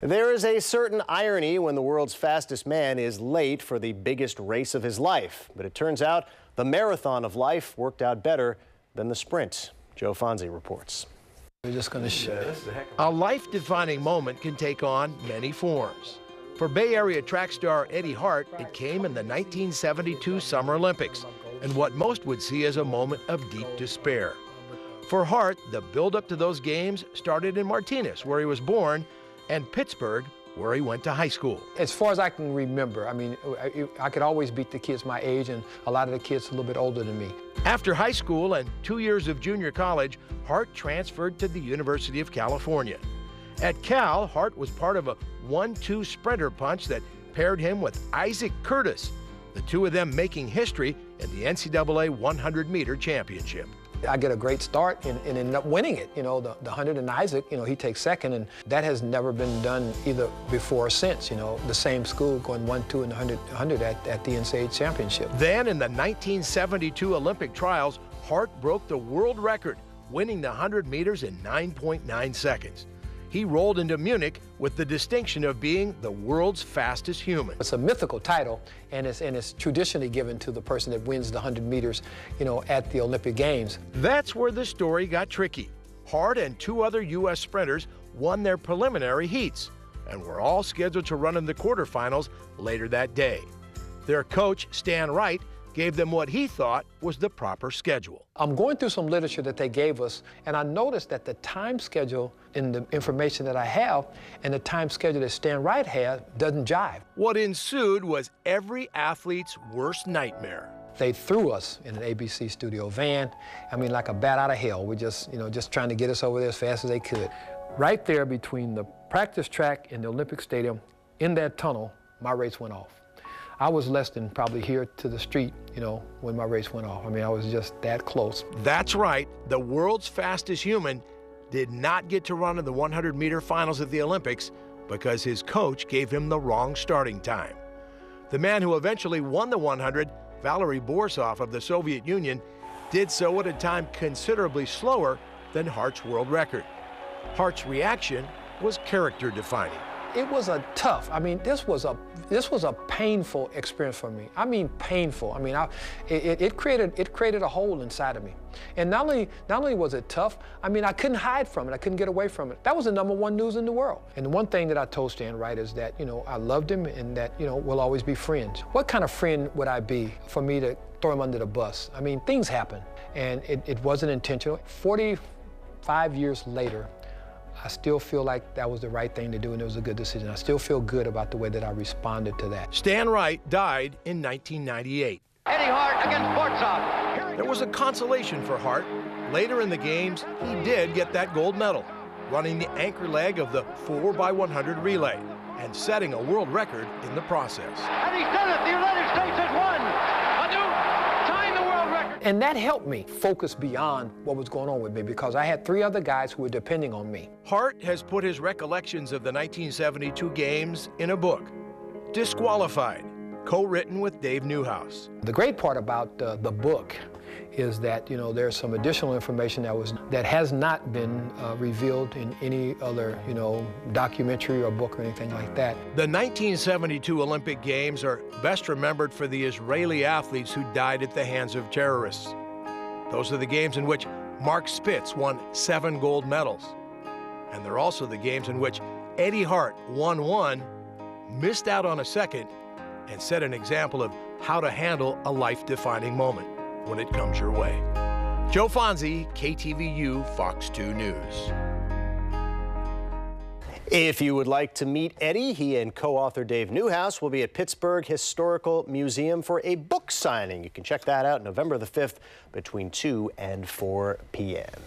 There is a certain irony when the world's fastest man is late for the biggest race of his life. But it turns out the marathon of life worked out better than the sprint. Joe Fonzie reports. We're just going to show. A life-defining moment can take on many forms. For Bay Area track star Eddie Hart, it came in the 1972 Summer Olympics, and what most would see as a moment of deep despair. For Hart, the build-up to those games started in Martinez, where he was born, and Pittsburgh, where he went to high school. As far as I can remember, I mean, I could always beat the kids my age, and a lot of the kids a little bit older than me. After high school and 2 years of junior college, Hart transferred to the University of California. At Cal, Hart was part of a 1-2 sprinter punch that paired him with Isaac Curtis, the two of them making history in the NCAA 100-meter championship. I get a great start and end up winning it. You know, the 100 and Isaac, you know, he takes second, and that has never been done either before or since. You know, the same school going 1-2 and 100 at the NCAA championship. Then in the 1972 Olympic trials, Hart broke the world record, winning the 100 meters in 9.9 seconds. He rolled into Munich with the distinction of being the world's fastest human. It's a mythical title, and it's traditionally given to the person that wins the 100 meters, you know, at the Olympic Games. That's where the story got tricky. Hart and two other U.S. sprinters won their preliminary heats and were all scheduled to run in the quarterfinals later that day. Their coach, Stan Wright, gave them what he thought was the proper schedule. I'm going through some literature that they gave us, and I noticed that the time schedule in the information that I have and the time schedule that Stan Wright had doesn't jive. What ensued was every athlete's worst nightmare. They threw us in an ABC studio van. I mean, like a bat out of hell. We're just, you know, just trying to get us over there as fast as they could. Right there between the practice track and the Olympic Stadium, in that tunnel, my race went off. I was less than probably here to the street, you know, when my race went off. I mean, I was just that close. That's right. The world's fastest human did not get to run in the 100-meter finals at the Olympics because his coach gave him the wrong starting time. The man who eventually won the 100, Valery Borsov of the Soviet Union, did so at a time considerably slower than Hart's world record. Hart's reaction was character-defining. It was a tough, I mean, this was a painful experience for me. I mean, painful. I mean, it created a hole inside of me. And not only was it tough, I mean, I couldn't hide from it. I couldn't get away from it. That was the #1 news in the world. And the one thing that I told Stan Wright is that, you know, I loved him and that, you know, we'll always be friends. What kind of friend would I be for me to throw him under the bus? I mean, things happen, and it wasn't intentional. 45 years later, I still feel like that was the right thing to do, and it was a good decision. I still feel good about the way that I responded to that. Stan Wright died in 1998. Eddie Hart against Borsov. There was a consolation for Hart. Later in the games, he did get that gold medal, running the anchor leg of the 4x100 relay and setting a world record in the process. And he's done it. The United States has won a new tying the world record. And that helped me focus beyond what was going on with me, because I had 3 other guys who were depending on me. Hart has put his recollections of the 1972 games in a book, Disqualified, co-written with Dave Newhouse. The great part about the book is that, you know, there's some additional information that has not been revealed in any other, you know, documentary or book or anything like that. The 1972 Olympic Games are best remembered for the Israeli athletes who died at the hands of terrorists. Those are the games in which Mark Spitz won 7 gold medals. And they're also the games in which Eddie Hart won 1, missed out on a 2nd, and set an example of how to handle a life-defining moment when it comes your way. Joe Fonzie, KTVU, Fox 2 News. If you would like to meet Eddie, he and co-author Dave Newhouse will be at Pittsburgh Historical Museum for a book signing. You can check that out November the 5th between 2 and 4 p.m.